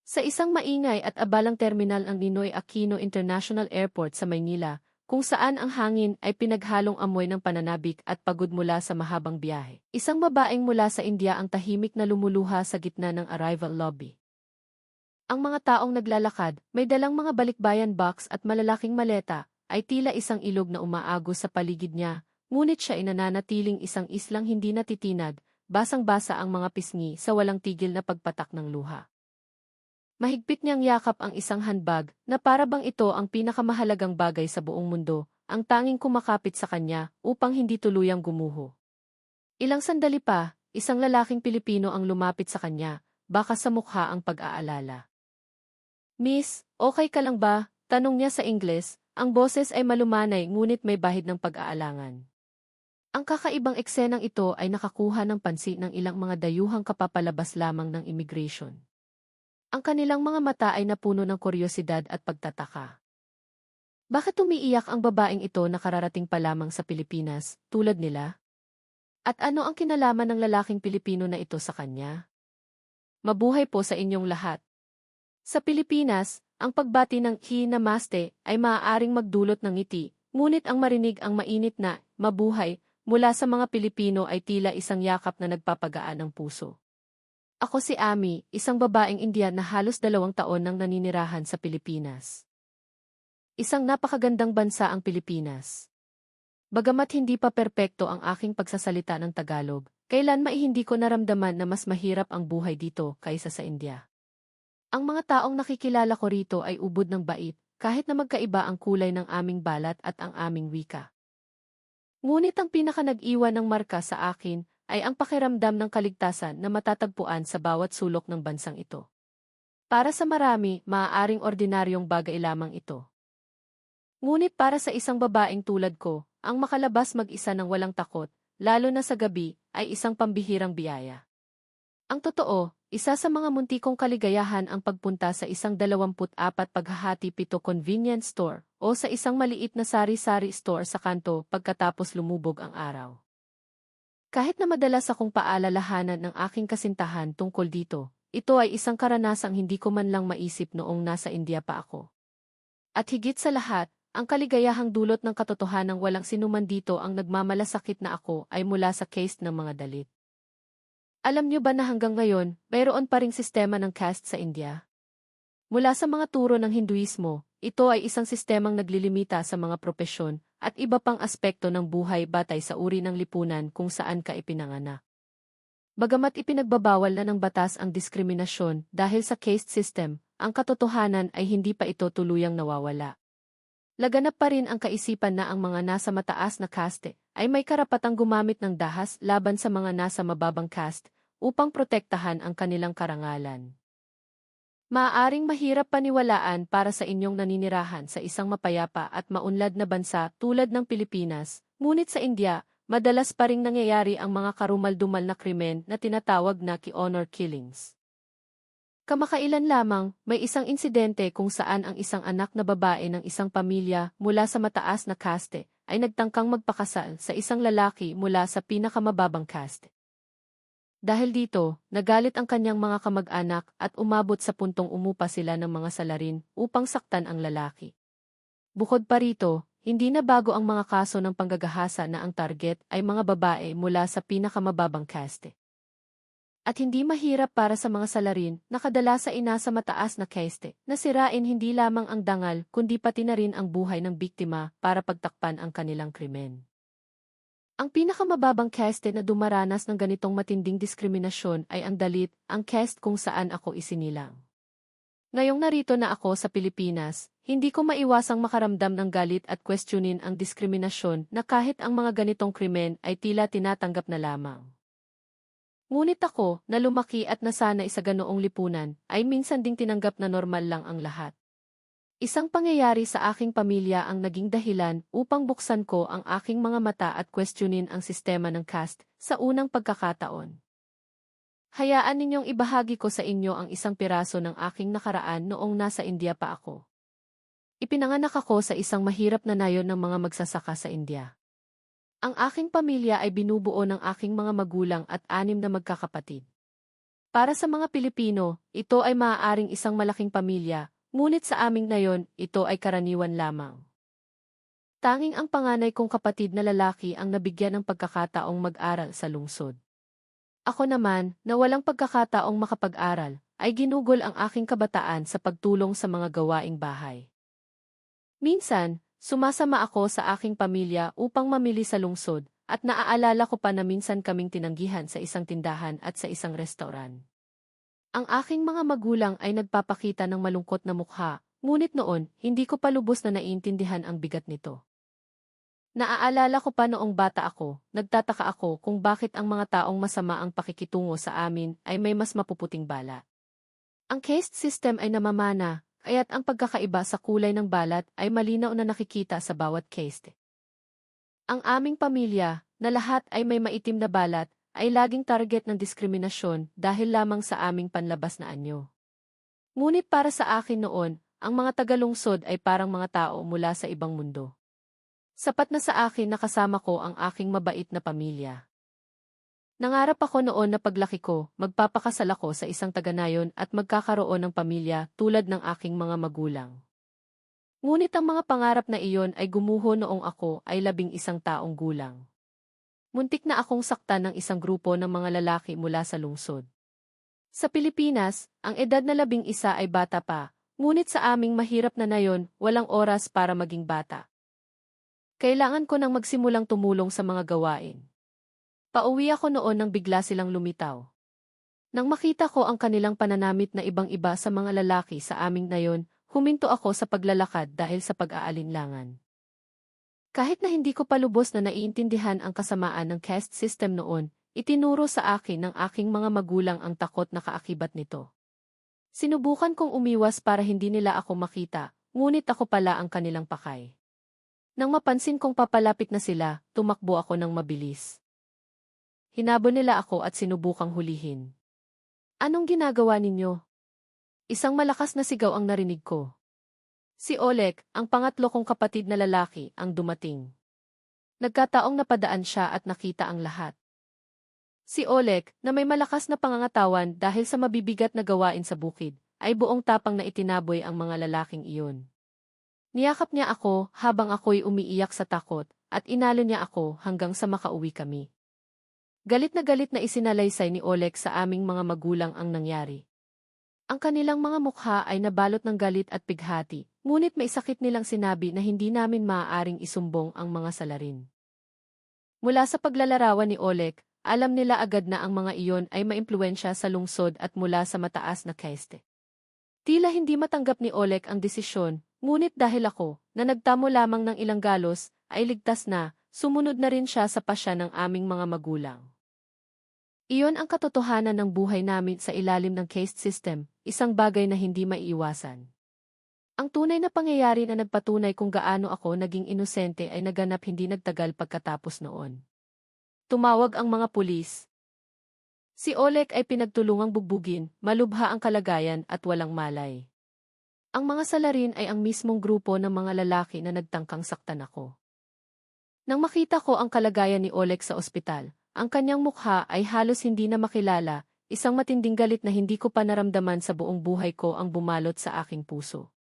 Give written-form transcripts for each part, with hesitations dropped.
Sa isang maingay at abalang terminal ang Ninoy Aquino International Airport sa Maynila, kung saan ang hangin ay pinaghalong amoy ng pananabik at pagod mula sa mahabang biyahe. Isang babaeng mula sa India ang tahimik na lumuluha sa gitna ng arrival lobby. Ang mga taong naglalakad, may dalang mga balikbayan box at malalaking maleta, ay tila isang ilog na umaagos sa paligid niya, ngunit siya ay nananatiling isang islang hindi natitinag, basang-basa ang mga pisngi sa walang tigil na pagpatak ng luha. Mahigpit niyang yakap ang isang handbag na para bang ito ang pinakamahalagang bagay sa buong mundo, ang tanging kumakapit sa kanya upang hindi tuluyang gumuho. Ilang sandali pa, isang lalaking Pilipino ang lumapit sa kanya, baka sa mukha ang pag-aalala. "Miss, okay ka lang ba?" tanong niya sa Ingles, ang boses ay malumanay ngunit may bahid ng pag-aalangan. Ang kakaibang eksenang ito ay nakakuha ng pansin ng ilang mga dayuhang kapapalabas lamang ng immigration. Ang kanilang mga mata ay napuno ng kuryosidad at pagtataka. Bakit umiiyak ang babaeng ito na kararating pa lamang sa Pilipinas, tulad nila? At ano ang kinalaman ng lalaking Pilipino na ito sa kanya? Mabuhay po sa inyong lahat. Sa Pilipinas, ang pagbati ng "Namaste" ay maaaring magdulot ng ngiti, ngunit ang marinig ang mainit na "mabuhay" mula sa mga Pilipino ay tila isang yakap na nagpapagaan ng puso. Ako si Ami, isang babaeng Indian na halos 2 taon nang naninirahan sa Pilipinas. Isang napakagandang bansa ang Pilipinas. Bagamat hindi pa perpekto ang aking pagsasalita ng Tagalog, kailan hindi ko naramdaman na mas mahirap ang buhay dito kaysa sa India. Ang mga taong nakikilala ko rito ay ubod ng bait, kahit na magkaiba ang kulay ng aming balat at ang aming wika. Ngunit ang pinaka-nag-iwan ng marka sa akin ay ang pakiramdam ng kaligtasan na matatagpuan sa bawat sulok ng bansang ito. Para sa marami, maaaring ordinaryong bagay lamang ito. Ngunit para sa isang babaeng tulad ko, ang makalabas mag-isa ng walang takot, lalo na sa gabi, ay isang pambihirang biyaya. Ang totoo, isa sa mga muntikong kaligayahan ang pagpunta sa isang 24 paghahati-7 convenience store o sa isang maliit na sari-sari store sa kanto pagkatapos lumubog ang araw. Kahit na madalas akong paalalahanan ng aking kasintahan tungkol dito, ito ay isang karanasang hindi ko man lang maisip noong nasa India pa ako. At higit sa lahat, ang kaligayahang dulot ng katotohanang walang sinuman dito ang nagmamalasakit na ako ay mula sa caste ng mga dalit. Alam niyo ba na hanggang ngayon, mayroon pa ring sistema ng caste sa India? Mula sa mga turo ng Hinduismo, ito ay isang sistemang naglilimita sa mga propesyon at iba pang aspekto ng buhay batay sa uri ng lipunan kung saan ka ipinanganak. Bagamat ipinagbabawal na ng batas ang diskriminasyon dahil sa caste system, ang katotohanan ay hindi pa ito tuluyang nawawala. Laganap pa rin ang kaisipan na ang mga nasa mataas na caste ay may karapatang gumamit ng dahas laban sa mga nasa mababang caste upang protektahan ang kanilang karangalan. Maaaring mahirap paniwalaan para sa inyong naninirahan sa isang mapayapa at maunlad na bansa tulad ng Pilipinas, ngunit sa India, madalas pa ring nangyayari ang mga karumal-dumal na krimen na tinatawag na honor killings. Kamakailan lamang, may isang insidente kung saan ang isang anak na babae ng isang pamilya mula sa mataas na caste ay nagtangkang magpakasal sa isang lalaki mula sa pinakamababang caste. Dahil dito, nagalit ang kanyang mga kamag-anak at umabot sa puntong umupa sila ng mga salarin upang saktan ang lalaki. Bukod pa rito, hindi na bago ang mga kaso ng panggagahasa na ang target ay mga babae mula sa pinakamababang caste. At hindi mahirap para sa mga salarin na kadalasan ay nasa mataas na caste na sirain hindi lamang ang dangal kundi pati na rin ang buhay ng biktima para pagtakpan ang kanilang krimen. Ang pinakamababang caste na dumaranas ng ganitong matinding diskriminasyon ay ang dalit, ang caste kung saan ako isinilang. Ngayong narito na ako sa Pilipinas, hindi ko maiwasang makaramdam ng galit at questionin ang diskriminasyon na kahit ang mga ganitong krimen ay tila tinatanggap na lamang. Ngunit ako, na lumaki at nasanay sa ganoong lipunan, ay minsan ding tinanggap na normal lang ang lahat. Isang pangyayari sa aking pamilya ang naging dahilan upang buksan ko ang aking mga mata at questionin ang sistema ng caste sa unang pagkakataon. Hayaan ninyong ibahagi ko sa inyo ang isang piraso ng aking nakaraan noong nasa India pa ako. Ipinanganak ako sa isang mahirap na nayon ng mga magsasaka sa India. Ang aking pamilya ay binubuo ng aking mga magulang at 6 na magkakapatid. Para sa mga Pilipino, ito ay maaaring isang malaking pamilya, ngunit sa aming ngayon, ito ay karaniwan lamang. Tanging ang panganay kong kapatid na lalaki ang nabigyan ng pagkakataong mag-aral sa lungsod. Ako naman, na walang pagkakataong makapag-aral, ay ginugol ang aking kabataan sa pagtulong sa mga gawaing bahay. Minsan, sumasama ako sa aking pamilya upang mamili sa lungsod, at naaalala ko pa na minsan kaming tinanggihan sa isang tindahan at sa isang restoran. Ang aking mga magulang ay nagpapakita ng malungkot na mukha, ngunit noon, hindi ko pa lubos na naiintindihan ang bigat nito. Naaalala ko pa noong bata ako, nagtataka ako kung bakit ang mga taong masama ang pakikitungo sa amin ay may mas mapuputing bala. Ang caste system ay namamana, kaya't ang pagkakaiba sa kulay ng balat ay malinaw na nakikita sa bawat caste. Ang aming pamilya, na lahat ay may maitim na balat, ay laging target ng diskriminasyon dahil lamang sa aming panlabas na anyo. Ngunit para sa akin noon, ang mga tagalungsod ay parang mga tao mula sa ibang mundo. Sapat na sa akin na kasama ko ang aking mabait na pamilya. Nangarap ako noon na paglaki ko, magpapakasal ako sa isang taga-Nayon at magkakaroon ng pamilya tulad ng aking mga magulang. Ngunit ang mga pangarap na iyon ay gumuho noong ako ay 11 taong gulang. Muntik na akong saktan ng isang grupo ng mga lalaki mula sa lungsod. Sa Pilipinas, ang edad na 11 ay bata pa, ngunit sa aming mahirap na nayon, walang oras para maging bata. Kailangan ko nang magsimulang tumulong sa mga gawain. Pauwi ako noon nang bigla silang lumitaw. Nang makita ko ang kanilang pananamit na ibang-iba sa mga lalaki sa aming nayon, huminto ako sa paglalakad dahil sa pag-aalinlangan. Kahit na hindi ko palubos na naiintindihan ang kasamaan ng caste system noon, itinuro sa akin ng aking mga magulang ang takot na kaakibat nito. Sinubukan kong umiwas para hindi nila ako makita, ngunit ako pala ang kanilang pakay. Nang mapansin kong papalapit na sila, tumakbo ako ng mabilis. Hinabol nila ako at sinubukang hulihin. Anong ginagawa ninyo? Isang malakas na sigaw ang narinig ko. Si Oleg, ang pangatlo kong kapatid na lalaki, ang dumating. Nagkataong napadaan siya at nakita ang lahat. Si Oleg, na may malakas na pangangatawan dahil sa mabibigat na gawain sa bukid, ay buong tapang na itinaboy ang mga lalaking iyon. Niyakap niya ako habang ako'y umiiyak sa takot, at inalo niya ako hanggang sa makauwi kami. Galit na isinalaysay ni Oleg sa aming mga magulang ang nangyari. Ang kanilang mga mukha ay nabalot ng galit at pighati, ngunit may sakit nilang sinabi na hindi namin maaaring isumbong ang mga salarin. Mula sa paglalarawan ni Oleg, alam nila agad na ang mga iyon ay maimpluwensya sa lungsod at mula sa mataas na caste. Tila hindi matanggap ni Oleg ang desisyon, ngunit dahil ako, na nagtamo lamang ng ilang galos, ay ligtas na, sumunod na rin siya sa pasya ng aming mga magulang. Iyon ang katotohanan ng buhay namin sa ilalim ng caste system, isang bagay na hindi maiiwasan. Ang tunay na pangyayari na nagpatunay kung gaano ako naging inosente ay naganap hindi nagtagal pagkatapos noon. Tumawag ang mga pulis. Si Oleg ay pinagtulungang bugbugin, malubha ang kalagayan at walang malay. Ang mga salarin ay ang mismong grupo ng mga lalaki na nagtangkang saktan ako. Nang makita ko ang kalagayan ni Oleg sa ospital, ang kanyang mukha ay halos hindi na makilala, isang matinding galit na hindi ko pa naramdaman sa buong buhay ko ang bumalot sa aking puso.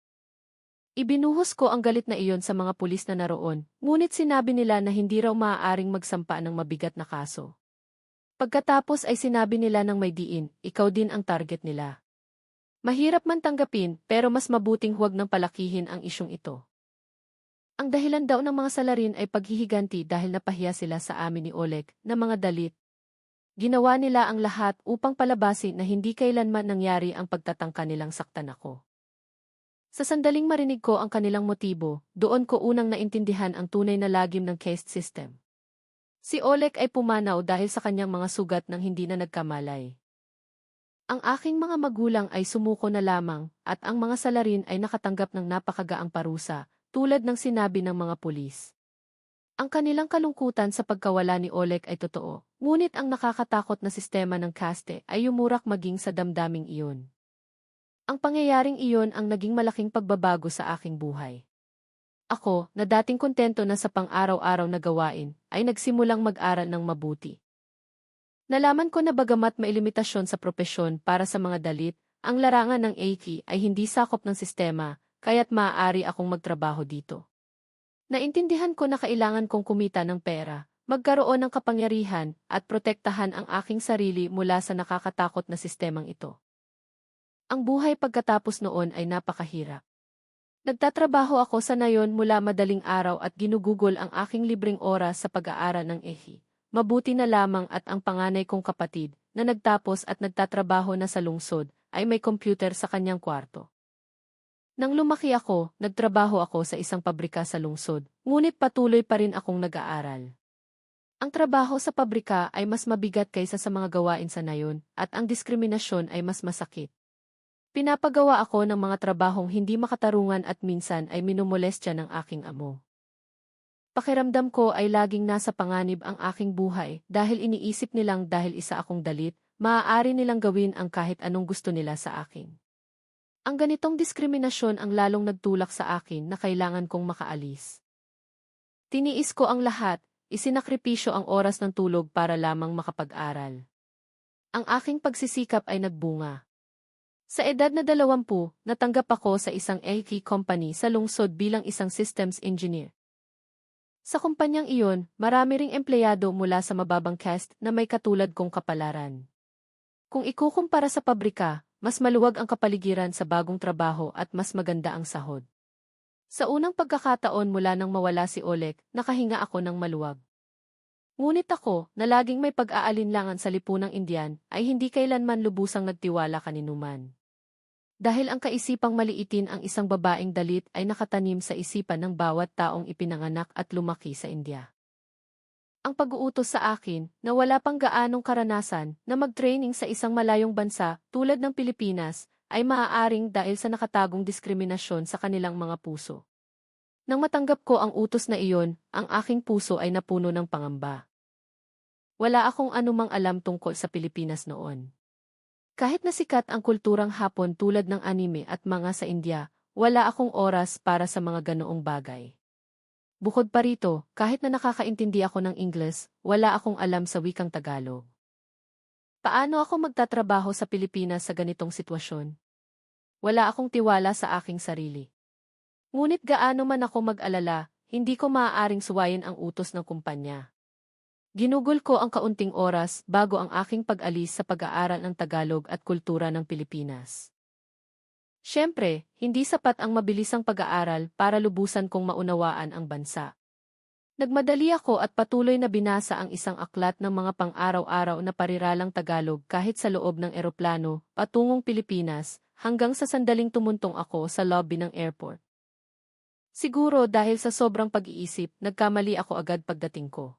Ibinuhos ko ang galit na iyon sa mga pulis na naroon, ngunit sinabi nila na hindi raw maaaring magsampa ng mabigat na kaso. Pagkatapos ay sinabi nila ng may diin, ikaw din ang target nila. Mahirap man tanggapin, pero mas mabuting huwag nang palakihin ang isyong ito. Ang dahilan daw ng mga salarin ay paghihiganti dahil napahiya sila sa amin ni Oleg na mga dalit. Ginawa nila ang lahat upang palabasin na hindi kailanman nangyari ang pagtatangka nilang saktan ako. Sa sandaling marinig ko ang kanilang motibo, doon ko unang naintindihan ang tunay na lagim ng caste system. Si Oleg ay pumanaw dahil sa kanyang mga sugat nang hindi na nagkamalay. Ang aking mga magulang ay sumuko na lamang, at ang mga salarin ay nakatanggap ng napakagaang parusa, tulad ng sinabi ng mga pulis. Ang kanilang kalungkutan sa pagkawala ni Oleg ay totoo, ngunit ang nakakatakot na sistema ng caste ay yumurak maging sa damdaming iyon. Ang pangyayaring iyon ang naging malaking pagbabago sa aking buhay. Ako, na dating kontento na sa pang-araw-araw na gawain, ay nagsimulang mag-aral ng mabuti. Nalaman ko na bagamat may limitasyon sa propesyon para sa mga dalit, ang larangan ng Eiki ay hindi sakop ng sistema, kaya't maaari akong magtrabaho dito. Naintindihan ko na kailangan kong kumita ng pera, magkaroon ng kapangyarihan, at protektahan ang aking sarili mula sa nakakatakot na sistemang ito. Ang buhay pagkatapos noon ay napakahirap. Nagtatrabaho ako sa nayon mula madaling araw at ginugugol ang aking libreng oras sa pag-aaral ng Eiki. Mabuti na lamang at ang panganay kong kapatid, na nagtapos at nagtatrabaho na sa lungsod, ay may computer sa kanyang kwarto. Nang lumaki ako, nagtrabaho ako sa isang pabrika sa lungsod, ngunit patuloy pa rin akong nag-aaral. Ang trabaho sa pabrika ay mas mabigat kaysa sa mga gawain sa nayon, at ang diskriminasyon ay mas masakit. Pinapagawa ako ng mga trabahong hindi makatarungan at minsan ay minumolestya ng aking amo. Pakiramdam ko ay laging nasa panganib ang aking buhay dahil iniisip nilang dahil isa akong dalit, maaari nilang gawin ang kahit anong gusto nila sa akin. Ang ganitong diskriminasyon ang lalong nagtulak sa akin na kailangan kong makaalis. Tiniis ko ang lahat, isinakripisyo ang oras ng tulog para lamang makapag-aral. Ang aking pagsisikap ay nagbunga. Sa edad na 20, natanggap ako sa isang Eiki company sa lungsod bilang isang systems engineer. Sa kumpanyang iyon, marami ring empleyado mula sa mababang caste na may katulad kong kapalaran. Kung ikukumpara sa pabrika, mas maluwag ang kapaligiran sa bagong trabaho at mas maganda ang sahod. Sa unang pagkakataon mula nang mawala si Oleg, nakahinga ako ng maluwag. Ngunit ako, na laging may pag-aalinlangan sa lipunang Indian, ay hindi kailanman lubusang nagtiwala kaninuman. Dahil ang kaisipang maliitin ang isang babaeng dalit ay nakatanim sa isipan ng bawat taong ipinanganak at lumaki sa India. Ang pag-uutos sa akin, na wala pang gaanong karanasan, na mag-training sa isang malayong bansa, tulad ng Pilipinas, ay maaaring dahil sa nakatagong diskriminasyon sa kanilang mga puso. Nang matanggap ko ang utos na iyon, ang aking puso ay napuno ng pangamba. Wala akong anumang alam tungkol sa Pilipinas noon. Kahit na sikat ang kulturang Hapon tulad ng anime at mga sa India, wala akong oras para sa mga ganoong bagay. Bukod pa rito, kahit na nakakaintindi ako ng Ingles, wala akong alam sa wikang Tagalog. Paano ako magtatrabaho sa Pilipinas sa ganitong sitwasyon? Wala akong tiwala sa aking sarili. Ngunit gaano man ako mag-alala, hindi ko maaaring suwayin ang utos ng kumpanya. Ginugol ko ang kaunting oras bago ang aking pag-alis sa pag-aaral ng Tagalog at kultura ng Pilipinas. Siyempre, hindi sapat ang mabilisang pag-aaral para lubusan kong maunawaan ang bansa. Nagmadali ako at patuloy na binasa ang isang aklat ng mga pang-araw-araw na pariralang Tagalog kahit sa loob ng eroplano, patungong Pilipinas, hanggang sa sandaling tumuntong ako sa lobby ng airport. Siguro dahil sa sobrang pag-iisip, nagkamali ako agad pagdating ko.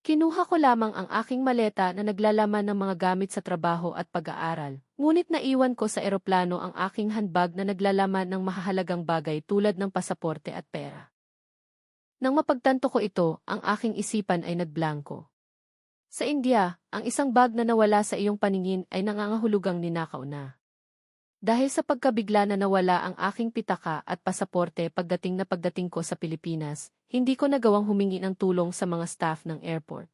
Kinuha ko lamang ang aking maleta na naglalaman ng mga gamit sa trabaho at pag-aaral, ngunit naiwan ko sa eroplano ang aking handbag na naglalaman ng mahahalagang bagay tulad ng pasaporte at pera. Nang mapagtanto ko ito, ang aking isipan ay nagblangko. Sa India, ang isang bag na nawala sa iyong paningin ay nangangahulugang ninakaw na. Dahil sa pagkabigla na nawala ang aking pitaka at pasaporte pagdating ko sa Pilipinas, hindi ko nagawang humingi ng tulong sa mga staff ng airport.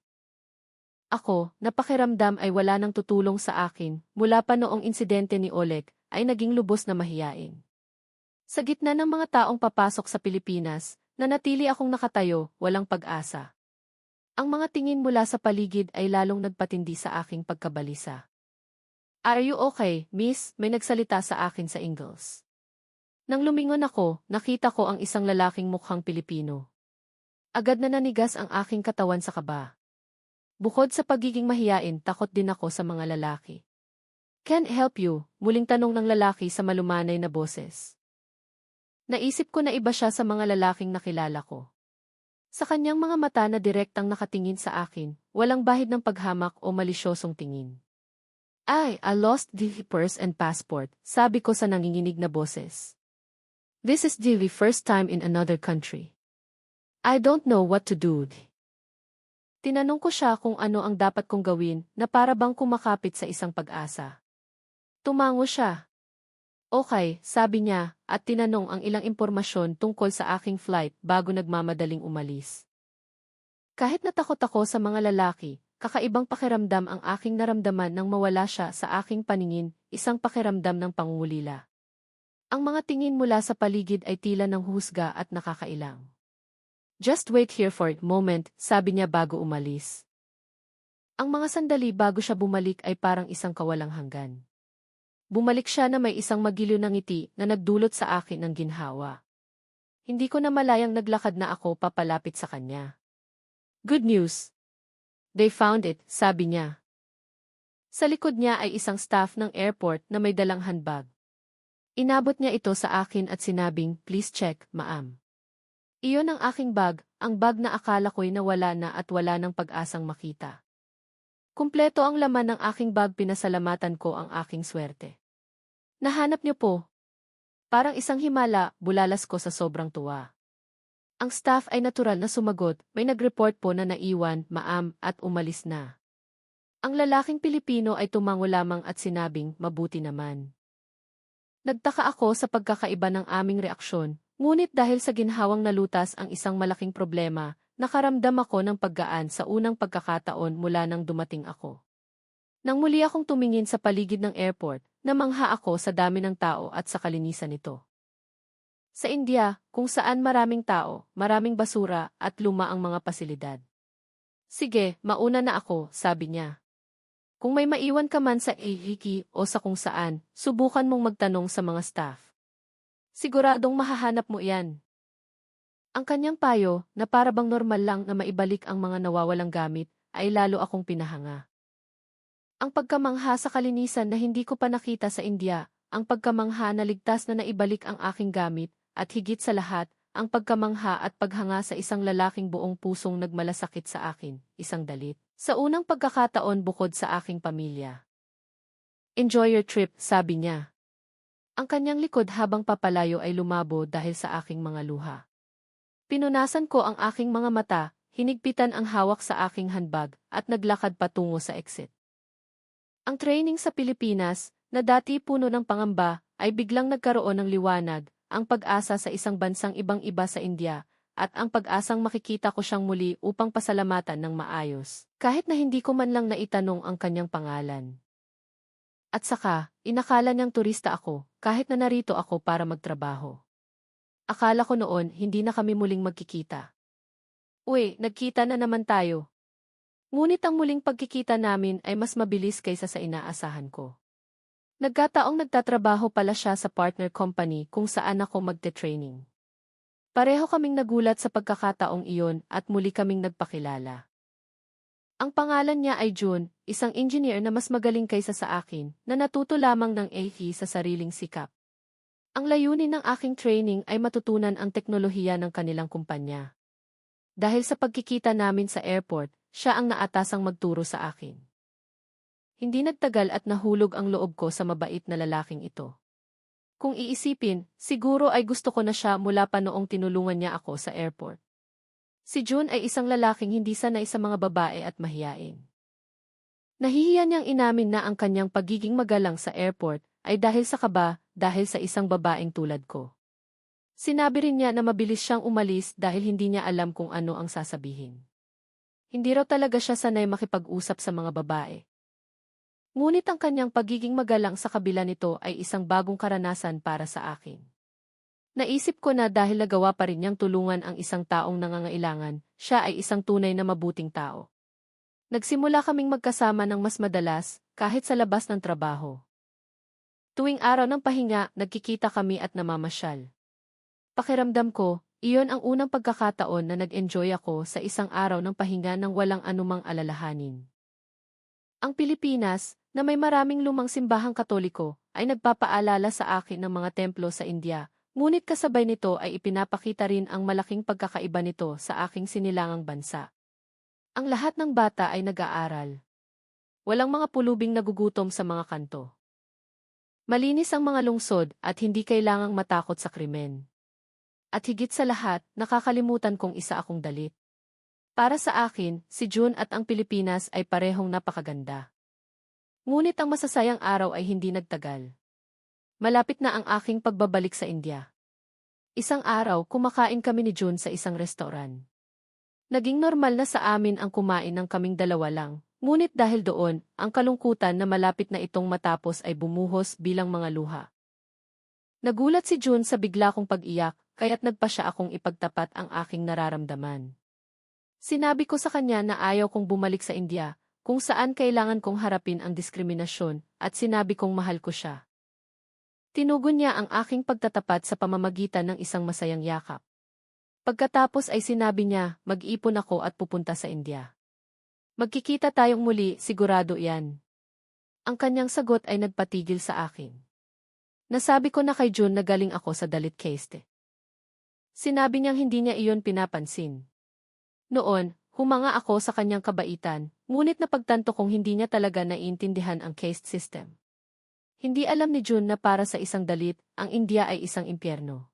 Ako, napakiramdam ay wala nang tutulong sa akin, mula pa noong insidente ni Oleg, ay naging lubos na mahiyain. Sa gitna ng mga taong papasok sa Pilipinas, nanatili akong nakatayo, walang pag-asa. Ang mga tingin mula sa paligid ay lalong nagpatindi sa aking pagkabalisa. "Are you okay, miss?" May nagsalita sa akin sa Ingles. Nang lumingon ako, nakita ko ang isang lalaking mukhang Pilipino. Agad na nanigas ang aking katawan sa kaba. Bukod sa pagiging mahiyain, takot din ako sa mga lalaki. "Can I help you?" Muling tanong ng lalaki sa malumanay na boses. Naisip ko na iba siya sa mga lalaking nakilala ko. Sa kanyang mga mata na direktang nakatingin sa akin, walang bahid ng paghamak o malisyosong tingin. "I lost the purse and passport," sabi ko sa nanginginig na boses. "This is the first time in another country. I don't know what to do." Tinanong ko siya kung ano ang dapat kong gawin na para bang kumakapit sa isang pag-asa. Tumango siya. "Okay," sabi niya, at tinanong ang ilang impormasyon tungkol sa aking flight bago nagmamadaling umalis. Kahit natakot ako sa mga lalaki, kakaibang pakiramdam ang aking naramdaman nang mawala siya sa aking paningin, isang pakiramdam ng pangungulila. Ang mga tingin mula sa paligid ay tila ng husga at nakakailang. Just wait here for a moment, sabi niya bago umalis. Ang mga sandali bago siya bumalik ay parang isang kawalang hanggan. Bumalik siya na may isang magiliw na ngiti na nagdulot sa akin ng ginhawa. Hindi ko na malayang naglakad na ako papalapit sa kanya. Good news! They found it, sabi niya. Sa likod niya ay isang staff ng airport na may dalang handbag. Inabot niya ito sa akin at sinabing, please check, ma'am. Iyon ang aking bag, ang bag na akala ko'y nawala na at wala ng pag-asang makita. Kumpleto ang laman ng aking bag, pinasalamatan ko ang aking swerte. Nahanap niyo po. Parang isang himala, bulalas ko sa sobrang tuwa. Ang staff ay natural na sumagot, may nag-report po na naiwan, ma'am, at umalis na. Ang lalaking Pilipino ay tumango lamang at sinabing, mabuti naman. Nagtaka ako sa pagkakaiba ng aming reaksyon, ngunit dahil sa ginhawang nalutas ang isang malaking problema, nakaramdam ako ng paggaan sa unang pagkakataon mula nang dumating ako. Nang muli akong tumingin sa paligid ng airport, namangha ako sa dami ng tao at sa kalinisan nito. Sa India, kung saan maraming tao, maraming basura at luma ang mga pasilidad. Sige, mauna na ako, sabi niya. Kung may maiwan ka man sa ihiki o sa kung saan, subukan mong magtanong sa mga staff. Siguradong mahahanap mo yan. Ang kanyang payo, na para bang normal lang na maibalik ang mga nawawalang gamit, ay lalo akong pinahanga. Ang pagkamangha sa kalinisan na hindi ko pa nakita sa India, ang pagkamangha na ligtas na naibalik ang aking gamit, at higit sa lahat, ang pagkamangha at paghanga sa isang lalaking buong pusong nagmalasakit sa akin, isang dalit. Sa unang pagkakataon bukod sa aking pamilya. Enjoy your trip, sabi niya. Ang kanyang likod habang papalayo ay lumabo dahil sa aking mga luha. Pinunasan ko ang aking mga mata, hinigpitan ang hawak sa aking handbag, at naglakad patungo sa exit. Ang training sa Pilipinas, na dati puno ng pangamba, ay biglang nagkaroon ng liwanag, ang pag-asa sa isang bansang ibang-iba sa India, at ang pag-asang makikita ko siyang muli upang pasalamatan ng maayos, kahit na hindi ko man lang naitanong ang kanyang pangalan. At saka, inakala niyang turista ako, kahit na narito ako para magtrabaho. Akala ko noon hindi na kami muling magkikita. Uy, nagkita na naman tayo. Ngunit ang muling pagkikita namin ay mas mabilis kaysa sa inaasahan ko. Nagkataong nagtatrabaho pala siya sa partner company kung saan ako magte-training. Pareho kaming nagulat sa pagkakataong iyon at muli kaming nagpakilala. Ang pangalan niya ay June, isang engineer na mas magaling kaysa sa akin, na natuto lamang ng AE sa sariling sikap. Ang layunin ng aking training ay matutunan ang teknolohiya ng kanilang kumpanya. Dahil sa pagkikita namin sa airport, siya ang naatasang magturo sa akin. Hindi nagtagal at nahulog ang loob ko sa mabait na lalaking ito. Kung iisipin, siguro ay gusto ko na siya mula pa noong tinulungan niya ako sa airport. Si June ay isang lalaking hindi sanay sa mga babae at mahiyain. Nahihiya niyang inamin na ang kanyang pagiging magalang sa airport ay dahil sa kaba, dahil sa isang babaeng tulad ko. Sinabi rin niya na mabilis siyang umalis dahil hindi niya alam kung ano ang sasabihin. Hindi raw talaga siya sanay makipag-usap sa mga babae. Ngunit ang kanyang pagiging magalang sa kabila nito ay isang bagong karanasan para sa akin. Naisip ko na dahil nagawa pa rin niyang tulungan ang isang taong nangangailangan, siya ay isang tunay na mabuting tao. Nagsimula kaming magkasama ng mas madalas, kahit sa labas ng trabaho. Tuwing araw ng pahinga, nagkikita kami at namamasyal. Pakiramdam ko, iyon ang unang pagkakataon na nag-enjoy ako sa isang araw ng pahinga nang walang anumang alalahanin. Ang Pilipinas, na may maraming lumang simbahang Katoliko, ay nagpapaalala sa akin ng mga templo sa India, ngunit kasabay nito ay ipinapakita rin ang malaking pagkakaiba nito sa aking sinilangang bansa. Ang lahat ng bata ay nag-aaral. Walang mga pulubing nagugutom sa mga kanto. Malinis ang mga lungsod at hindi kailangang matakot sa krimen. At higit sa lahat, nakakalimutan kong isa akong dalit. Para sa akin, si June at ang Pilipinas ay parehong napakaganda. Ngunit ang masasayang araw ay hindi nagtagal. Malapit na ang aking pagbabalik sa India. Isang araw, kumakain kami ni June sa isang restoran. Naging normal na sa amin ang kumain ng kaming dalawa lang, Ngunit dahil doon, ang kalungkutan na malapit na itong matapos ay bumuhos bilang mga luha. Nagulat si June sa bigla kong pag-iyak, kaya't nagpa siya akong ipagtapat ang aking nararamdaman. Sinabi ko sa kanya na ayaw kong bumalik sa India, kung saan kailangan kong harapin ang diskriminasyon, at sinabi kong mahal ko siya. Tinugon niya ang aking pagtatapat sa pamamagitan ng isang masayang yakap. Pagkatapos ay sinabi niya, mag-ipon ako at pupunta sa India. Magkikita tayong muli, sigurado yan. Ang kanyang sagot ay nagpatigil sa akin. Nasabi ko na kay June na galing ako sa Dalit caste. Sinabi niyang hindi niya iyon pinapansin. Noon, humanga ako sa kanyang kabaitan, ngunit napagtanto kong hindi niya talaga naiintindihan ang caste system. Hindi alam ni June na para sa isang Dalit, ang India ay isang impyerno.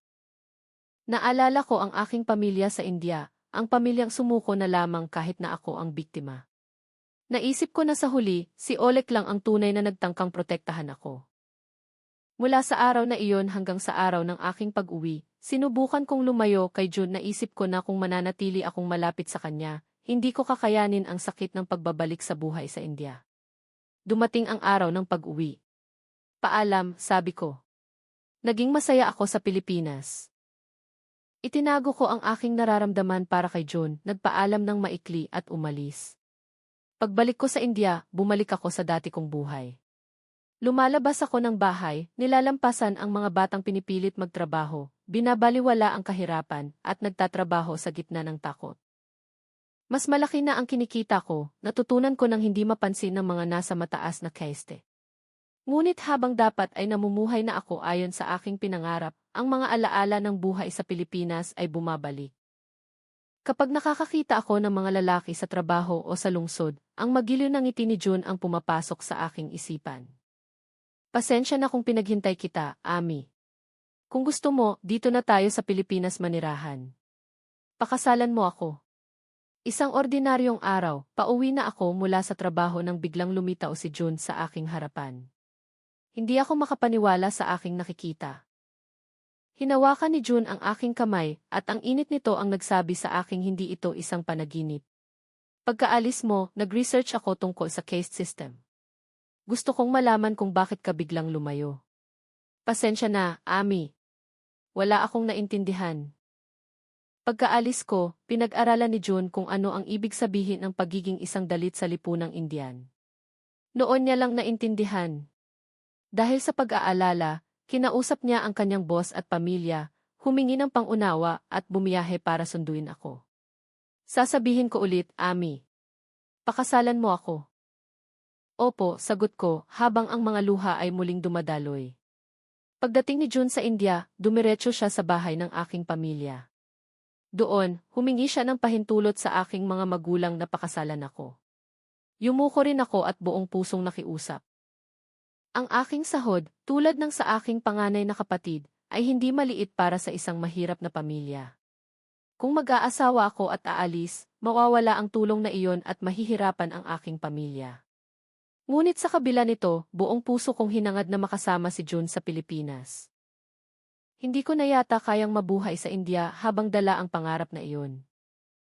Naalala ko ang aking pamilya sa India, ang pamilyang sumuko na lamang kahit na ako ang biktima. Naisip ko na sa huli, si Oleg lang ang tunay na nagtangkang protektahan ako. Mula sa araw na iyon hanggang sa araw ng aking pag-uwi, sinubukan kong lumayo kay June. Naisip ko na kung mananatili akong malapit sa kanya, hindi ko kakayanin ang sakit ng pagbabalik sa buhay sa India. Dumating ang araw ng pag-uwi. Paalam, sabi ko. Naging masaya ako sa Pilipinas. Itinago ko ang aking nararamdaman para kay June, nagpaalam ng maikli at umalis. Pagbalik ko sa India, bumalik ako sa dati kong buhay. Lumalabas ako ng bahay, nilalampasan ang mga batang pinipilit magtrabaho, binabaliwala ang kahirapan, at nagtatrabaho sa gitna ng takot. Mas malaki na ang kinikita ko, natutunan ko nang hindi mapansin ng mga nasa mataas na caste. Ngunit habang dapat ay namumuhay na ako ayon sa aking pinangarap, ang mga alaala ng buhay sa Pilipinas ay bumabalik. Kapag nakakakita ako ng mga lalaki sa trabaho o sa lungsod, ang magiliw ng ngiti ni June ang pumapasok sa aking isipan. Pasensya na kung pinaghintay kita, Ami. Kung gusto mo, dito na tayo sa Pilipinas manirahan. Pakasalan mo ako. Isang ordinaryong araw, pauwi na ako mula sa trabaho nang biglang lumitaw si June sa aking harapan. Hindi ako makapaniwala sa aking nakikita. Hinawakan ni June ang aking kamay, at ang init nito ang nagsabi sa aking hindi ito isang panaginip. Pagkaalis mo, nag-research ako tungkol sa caste system. Gusto kong malaman kung bakit ka biglang lumayo. Pasensya na, Ami. Wala akong naintindihan. Pagkaalis ko, pinag-aralan ni June kung ano ang ibig sabihin ng pagiging isang Dalit sa lipunang Indian. Noon niya lang naintindihan. Dahil sa pag-aalala, kinausap niya ang kanyang boss at pamilya, humingi ng pangunawa at bumiyahe para sunduin ako. Sasabihin ko ulit, Ami. Pakasalan mo ako. Opo, sagot ko, habang ang mga luha ay muling dumadaloy. Pagdating ni June sa India, dumiretso siya sa bahay ng aking pamilya. Doon, humingi siya ng pahintulot sa aking mga magulang na pakasalan ako. Yumuko rin ako at buong pusong nakiusap. Ang aking sahod, tulad ng sa aking panganay na kapatid, ay hindi maliit para sa isang mahirap na pamilya. Kung mag-aasawa ako at aalis, mawawala ang tulong na iyon at mahihirapan ang aking pamilya. Ngunit sa kabila nito, buong puso kong hinangad na makasama si June sa Pilipinas. Hindi ko na yata kayang mabuhay sa India habang dala ang pangarap na iyon.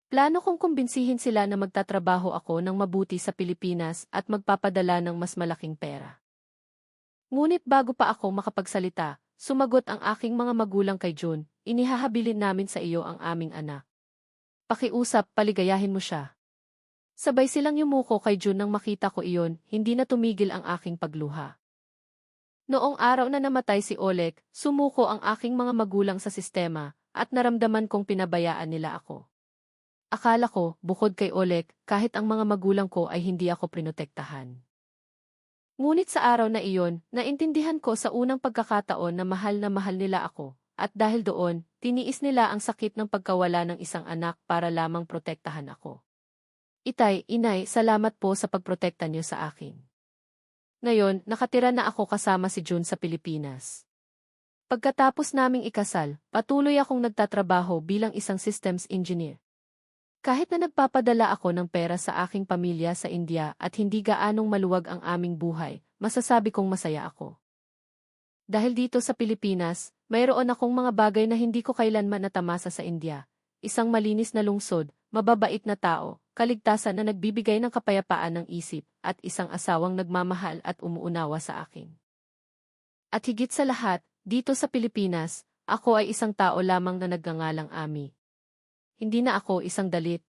Plano kong kumbinsihin sila na magtatrabaho ako ng mabuti sa Pilipinas at magpapadala ng mas malaking pera. Ngunit bago pa ako makapagsalita, sumagot ang aking mga magulang kay June, inihahabilin namin sa iyo ang aming anak. Pakiusap, paligayahin mo siya. Sabay silang yumuko kay June nang makita ko iyon, hindi na tumigil ang aking pagluha. Noong araw na namatay si Oleg, sumuko ang aking mga magulang sa sistema, at naramdaman kong pinabayaan nila ako. Akala ko, bukod kay Oleg, kahit ang mga magulang ko ay hindi ako prinotektahan. Ngunit sa araw na iyon, naintindihan ko sa unang pagkakataon na mahal nila ako, at dahil doon, tiniis nila ang sakit ng pagkawala ng isang anak para lamang protektahan ako. Itay, inay, salamat po sa pagprotekta niyo sa akin. Ngayon, nakatira na ako kasama si June sa Pilipinas. Pagkatapos naming ikasal, patuloy akong nagtatrabaho bilang isang systems engineer. Kahit na nagpapadala ako ng pera sa aking pamilya sa India at hindi gaanong maluwag ang aming buhay, masasabi kong masaya ako. Dahil dito sa Pilipinas, mayroon akong mga bagay na hindi ko kailanman natamasa sa India. Isang malinis na lungsod, mababait na tao, kaligtasan na nagbibigay ng kapayapaan ng isip, at isang asawang nagmamahal at umuunawa sa akin. At higit sa lahat, dito sa Pilipinas, ako ay isang tao lamang na nagngangalang Ami. Hindi na ako isang dalit.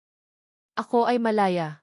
Ako ay malaya,